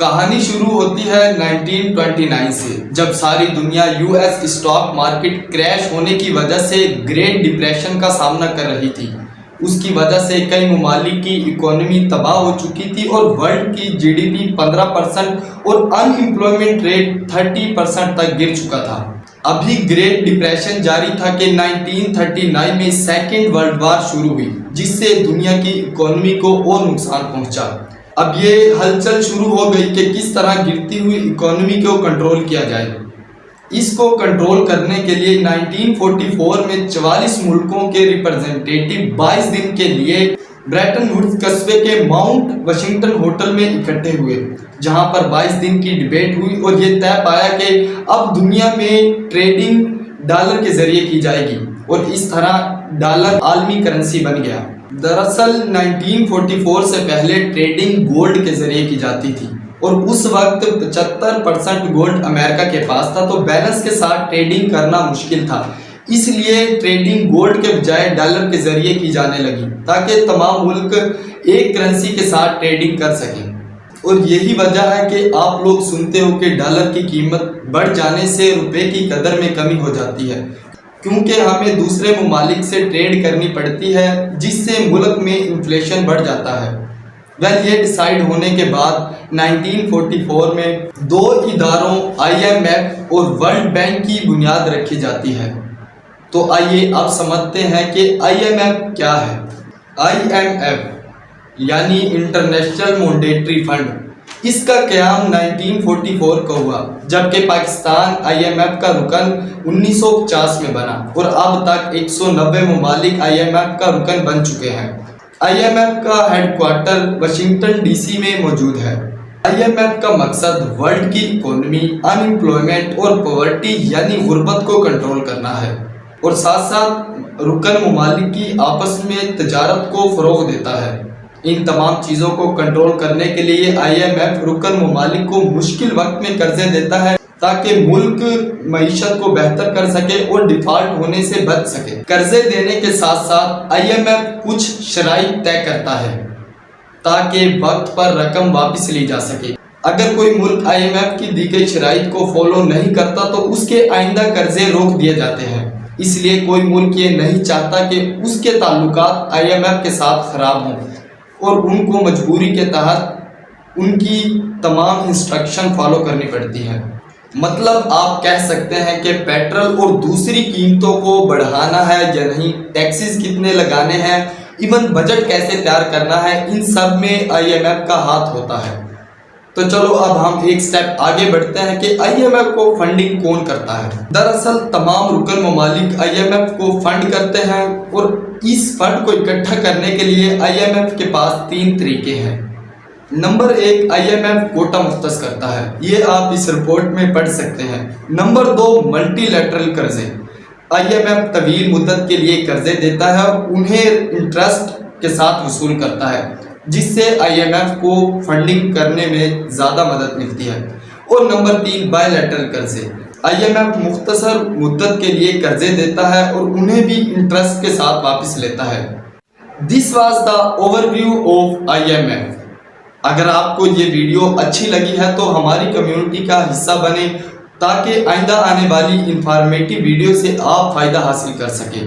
کہانی شروع ہوتی ہے 1929 سے، جب ساری دنیا U S stock market crash ہونے کی وجہ سے گریٹ ڈپریشن کا سامنا کر رہی تھی۔ اس کی وجہ سے کئی ممالک کی اکانومی تباہ ہو چکی تھی اور ورلڈ کی جی ڈی پی 15% اور ان ایمپلائمنٹ ریٹ 30% تک گر چکا تھا۔ ابھی گریٹ ڈپریشن جاری تھا کہ 1939 میں سیکنڈ ورلڈ وار شروع ہوئی، جس سے دنیا کی اکانومی کو اور نقصان پہنچا۔ اب یہ ہلچل شروع ہو گئی کہ کس طرح گرتی ہوئی اکانومی کو کنٹرول کیا جائے۔ اس کو کنٹرول کرنے کے لیے 1944 میں 44 ملکوں کے ریپرزنٹیٹیو 22 دن کے لیے برٹن ووڈز قصبے کے ماؤنٹ واشنگٹن ہوٹل میں اکٹھے ہوئے، جہاں پر 22 دن کی ڈیبیٹ ہوئی اور یہ طے پایا کہ اب دنیا میں ٹریڈنگ ڈالر کے ذریعے کی جائے گی، اور اس طرح ڈالر عالمی کرنسی بن گیا۔ دراصل 1944 سے پہلے ٹریڈنگ گولڈ کے ذریعے کی جاتی تھی، اور اس وقت 75% گولڈ امریکہ کے پاس تھا، تو بیلنس کے ساتھ ٹریڈنگ کرنا مشکل تھا۔ اس لیے ٹریڈنگ گولڈ کے بجائے ڈالر کے ذریعے کی جانے لگی، تاکہ تمام ملک ایک کرنسی کے ساتھ ٹریڈنگ کر سکیں۔ اور یہی وجہ ہے کہ آپ لوگ سنتے ہو کہ ڈالر کی قیمت بڑھ جانے سے روپے کی قدر میں کمی ہو جاتی ہے، کیونکہ ہمیں دوسرے ممالک سے ٹریڈ کرنی پڑتی ہے، جس سے ملک میں انفلیشن بڑھ جاتا ہے۔ یہ ڈیسائیڈ ہونے کے بعد 1944 میں دو اداروں آئی ایم ایف اور ورلڈ بینک کی بنیاد رکھی جاتی ہے۔ تو آئیے اب سمجھتے ہیں کہ آئی ایم ایف کیا ہے۔ آئی ایم ایف یعنی انٹرنیشنل مانیٹری فنڈ، اس کا قیام 1944 کو ہوا، جبکہ پاکستان آئی ایم ایف کا رکن 1950 میں بنا، اور اب تک 190 ممالک آئی ایم ایف کا رکن بن چکے ہیں۔ آئی ایم ایف کا ہیڈ کوارٹر واشنگٹن ڈی سی میں موجود ہے۔ آئی ایم ایف کا مقصد ورلڈ کی اکانومی، ان ایمپلائمنٹ اور پاورٹی یعنی غربت کو کنٹرول کرنا ہے، اور ساتھ ساتھ رکن ممالک کی آپس میں تجارت کو فروغ دیتا ہے۔ ان تمام چیزوں کو کنٹرول کرنے کے لیے آئی ایم ایف رکن ممالک کو مشکل وقت میں قرضے دیتا ہے، تاکہ ملک معیشت کو بہتر کر سکے اور ڈیفالٹ ہونے سے بچ سکے۔ قرضے دینے کے ساتھ ساتھ آئی ایم ایف کچھ شرائط طے کرتا ہے تاکہ وقت پر رقم واپس لی جا سکے۔ اگر کوئی ملک آئی ایم ایف کی دی گئی شرائط کو فالو نہیں کرتا تو اس کے آئندہ قرضے روک دیے جاتے ہیں۔ اس لیے کوئی ملک یہ نہیں چاہتا کہ اس کے تعلقات آئی ایم ایف کے ساتھ خراب ہوں، اور ان کو مجبوری کے تحت ان کی تمام انسٹرکشن فالو کرنی پڑتی ہے۔ مطلب آپ کہہ سکتے ہیں کہ پیٹرول اور دوسری قیمتوں کو بڑھانا ہے یا نہیں، ٹیکسز کتنے لگانے ہیں، ایون بجٹ کیسے تیار کرنا ہے، ان سب میں آئی ایم ایف کا ہاتھ ہوتا ہے۔ تو چلو اب ہم ایک سٹیپ آگے بڑھتے ہیں کہ آئی ایم ایف کو فنڈنگ کون کرتا ہے۔ دراصل تمام رکن ممالک آئی ایم ایف کو فنڈ کرتے ہیں، اور اس فنڈ کو اکٹھا کرنے کے لیے آئی ایم ایف کے پاس 3 طریقے ہیں۔ Number 1، I M F quota مختص کرتا ہے، یہ آپ اس رپورٹ میں پڑھ سکتے ہیں۔ نمبر 2، ملٹی لیٹرل قرضے، آئی ایم ایف طویل مدت کے لیے قرضے دیتا ہے اور انہیں انٹرسٹ کے ساتھ وصول کرتا ہے، جس سے آئی ایم ایف کو فنڈنگ کرنے میں زیادہ مدد ملتی ہے۔ اور نمبر 3، بائی لیٹرل قرضے، آئی ایم ایف مختصر مدت کے لیے قرضے دیتا ہے اور انہیں بھی انٹرسٹ کے ساتھ واپس لیتا ہے۔ This was the overview of آئی ایم ایف۔ اگر آپ کو یہ ویڈیو اچھی لگی ہے تو ہماری کمیونٹی کا حصہ بنیں، تاکہ آئندہ آنے والی انفارمیٹیو ویڈیو سے آپ فائدہ حاصل کر سکیں۔